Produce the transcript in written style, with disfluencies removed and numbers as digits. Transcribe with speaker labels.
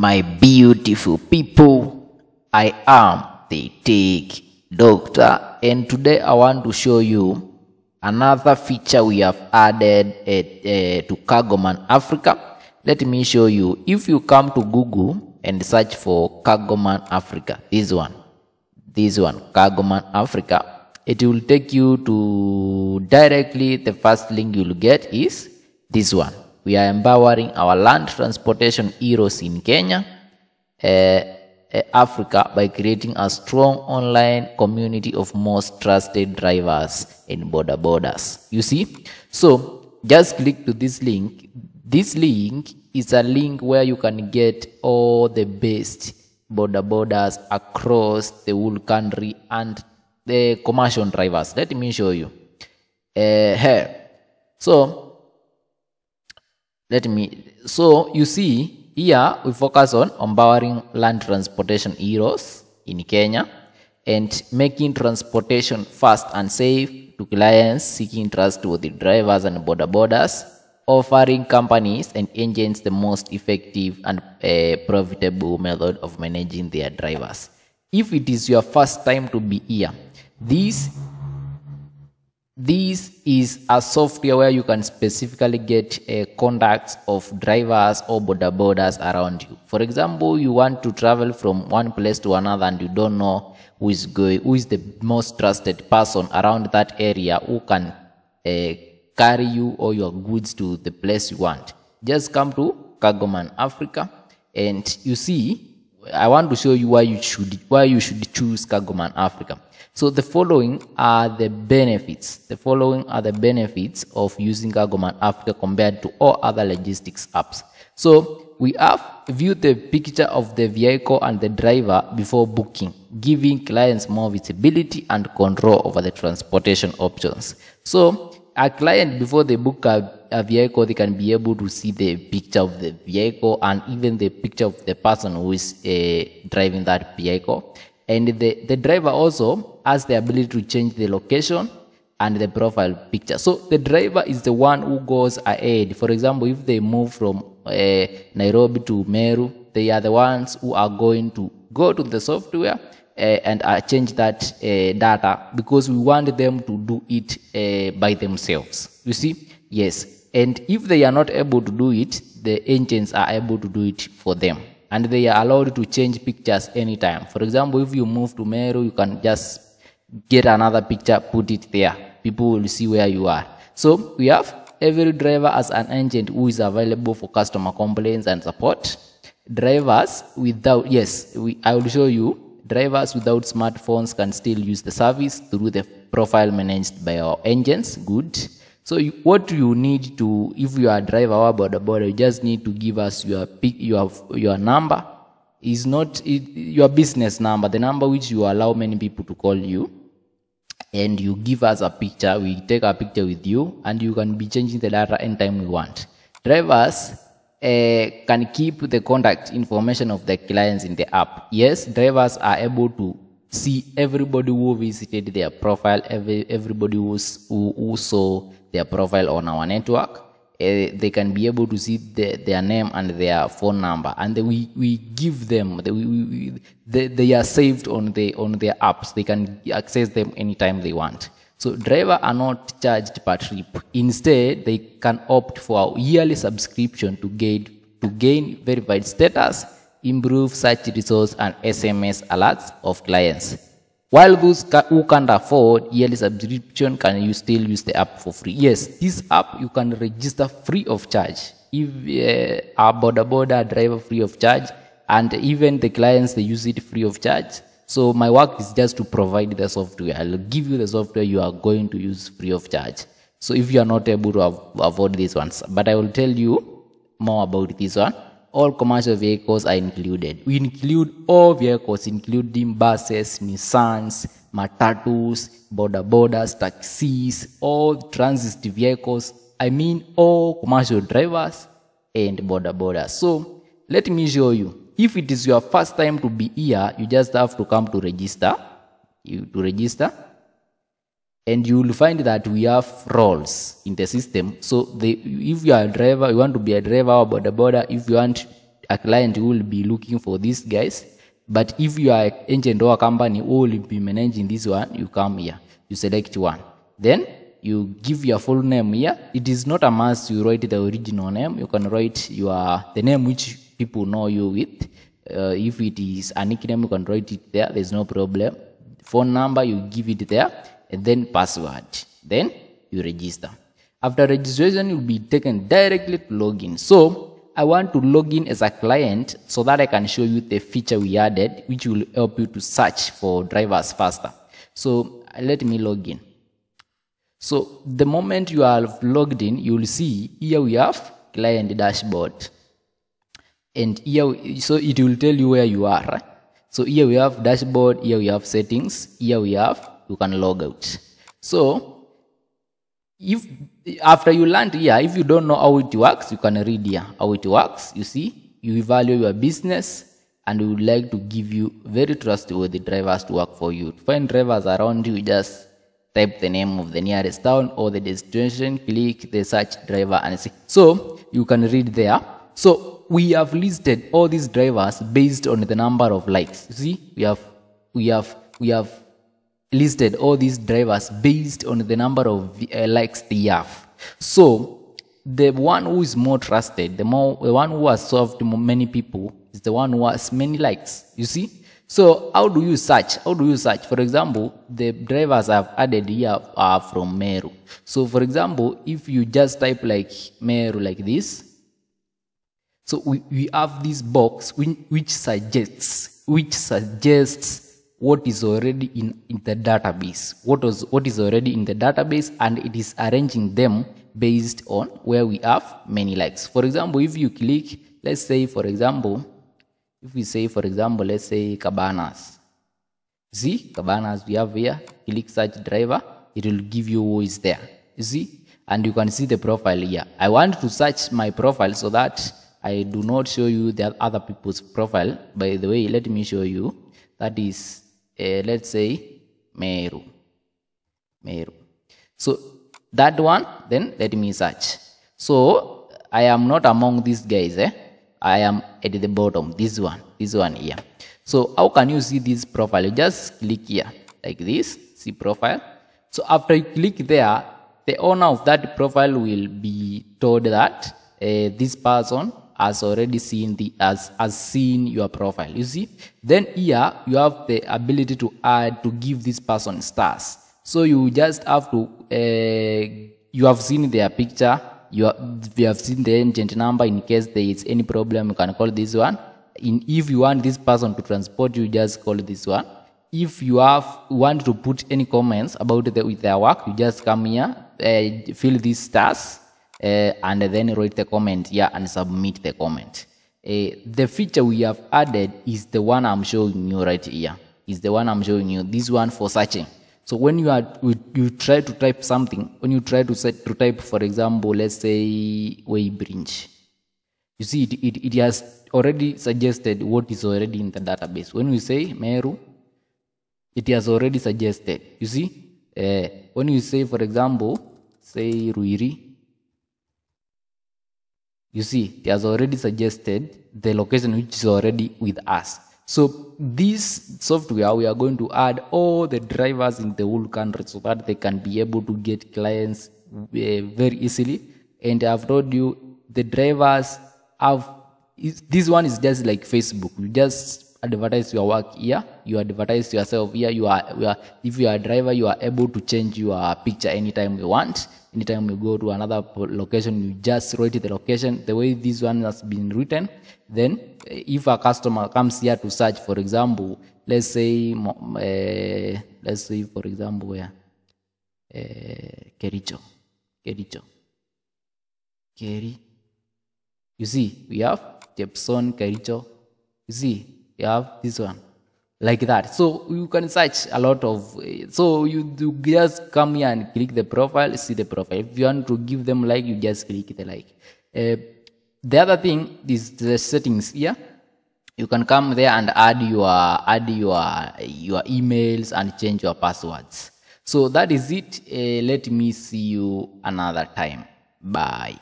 Speaker 1: My beautiful people, I am the Tech Doctor, and today I want to show you another feature we have added to Cargoman Africa. Let me show you. If you come to Google and search for Cargoman Africa, this one, Cargoman Africa, it will take you to directly the first link you'll get is this one. We are empowering our land transportation heroes in Kenya, Africa, by creating a strong online community of most trusted drivers and borders. You see? So just click to this link. This link is a link where you can get all the best borders across the whole country and the commercial drivers. Let me show you. Here. So you see here we focus on empowering land transportation heroes in Kenya and making transportation fast and safe to clients seeking trustworthy drivers and borders, offering companies and agents the most effective and profitable method of managing their drivers. If it is your first time to be here, this is a software where you can specifically get contacts of drivers or borders around you. For example, you want to travel from one place to another and you don't know who is the most trusted person around that area who can carry you or your goods to the place you want. Just come to Cargoman Africa, and you see, I want to show you why you should choose Cargoman Africa. So the following are the benefits. The following are the benefits of using Cargoman Africa compared to all other logistics apps. So we have viewed the picture of the vehicle and the driver before booking, giving clients more visibility and control over the transportation options. So a client, before they book a vehicle, they can be able to see the picture of the vehicle and even the picture of the person who is driving that vehicle. And the driver also has the ability to change the location and the profile picture. So the driver is the one who goes ahead. For example, if they move from Nairobi to Meru, they are the ones who are going to go to the software and change that data, because we want them to do it by themselves. You see? Yes. And if they are not able to do it, the agents are able to do it for them. And they are allowed to change pictures anytime. For example, if you move to Meru, you can just get another picture, put it there. People will see where you are. So we have every driver as an agent who is available for customer complaints and support. Drivers without, I will show you, drivers without smartphones can still use the service through the profile managed by our agents. Good. So what you need to, if you are a driver or border, you just need to give us your number. Is not your business number, the number which you allow many people to call you, and you give us a picture. We take a picture with you, and you can be changing the data anytime we want. Drivers can keep the contact information of the clients in the app. Yes, drivers are able to see everybody who visited their profile, everybody who saw their profile on our network. They can be able to see their name and their phone number, and we give them, they are saved on their apps. They can access them anytime they want. So drivers are not charged per trip. Instead, they can opt for a yearly subscription to gain verified status, improve search results, and SMS alerts of clients. While those who can't afford yearly subscription can still use the app for free. Yes, this app you can register free of charge. If a border driver free of charge, and even the clients, they use it free of charge. So my work is just to provide the software. I'll give you the software you are going to use free of charge. So if you are not able to afford these ones, but I will tell you more about this one. All commercial vehicles are included. We include all vehicles, including buses, Nissans, matatus, borders, taxis, all transit vehicles. I mean all commercial drivers and borders. So let me show you. If it is your first time to be here, you just have to come to register. And you will find that we have roles in the system. So if you are a driver, you want to be a driver or border, if you want a client who will be looking for these guys. But if you are an agent or a company who will be managing this one, you come here, you select one, then you give your full name here. It is not a must you write the original name. You can write the name which people know you with. If it is a nickname, you can write it there. There's no problem. Phone number, you give it there, and then password. Then you register. After registration, you'll be taken directly to login. So I want to log in as a client so that I can show you the feature we added, which will help you to search for drivers faster. So let me log in. So the moment you are logged in, you will see here we have client dashboard. And here, so it will tell you where you are. Right? So here we have dashboard, here we have settings, here we have, you can log out. So if after you land here, if you don't know how it works, you can read here how it works. You see, you evaluate your business, and we would like to give you very trustworthy drivers to work for you. To find drivers around you, just type the name of the nearest town or the destination, click the search driver, and see. So you can read there. So we have listed all these drivers based on the number of likes. You see, we have listed all these drivers based on the number of likes they have. So the one who is more trusted, the one who has solved many people, is the one who has many likes. You see. So how do you search? For example, the drivers I've added here are from Meru. So for example, if you just type like Meru like this, so we have this box which suggests what is already in the database. What is already in the database, and it is arranging them based on where we have many likes. For example, if you click, let's say for example, let's say Cabanas. See, Cabanas we have here, click search driver, it will give you who is there. You see, and you can see the profile here. I want to search my profile so that I do not show you the other people's profile. By the way, let me show you. That is, let's say, Meru. So that one, then let me search. So I am not among these guys. I am at the bottom. This one here. So how can you see this profile? You just click here like this. See profile. So after you click there, the owner of that profile will be told that this person has already seen has seen your profile. You see, then here you have the ability to give this person stars. So you just have to you have seen their picture, you have seen the agent number. In case there is any problem, you can call this one. If you want this person to transport you, just call this one. If you want to put any comments about with their work, you just come here, fill these stars, and then write the comment here and submit the comment. The feature we have added is the one I'm showing you right here. Is the one I'm showing you. This one for searching. So when you try to type something, when you try to type, for example, let's say Weybridge, you see it has already suggested what is already in the database. When we say Meru, it has already suggested. You see, when you say, for example, say Ruiri, you see, it has already suggested the location which is already with us. So this software, we are going to add all the drivers in the whole country so that they can be able to get clients very easily. And I've told you, the drivers this one is just like Facebook. You just advertise your work here, you advertise yourself here. If you are a driver, you are able to change your picture anytime you want. Anytime you go to another location, you just write the location the way this one has been written. Then if a customer comes here to search, for example, let's say for example where Kericho. You see, we have Jepson, Kericho. You see, you have this one like that. So you can search a lot of. So you just come here and click the profile, see the profile. If you want to give them like, you just click the like. The other thing is the settings here. You can come there and add your emails and change your passwords. So that is it. Let me see you another time. Bye.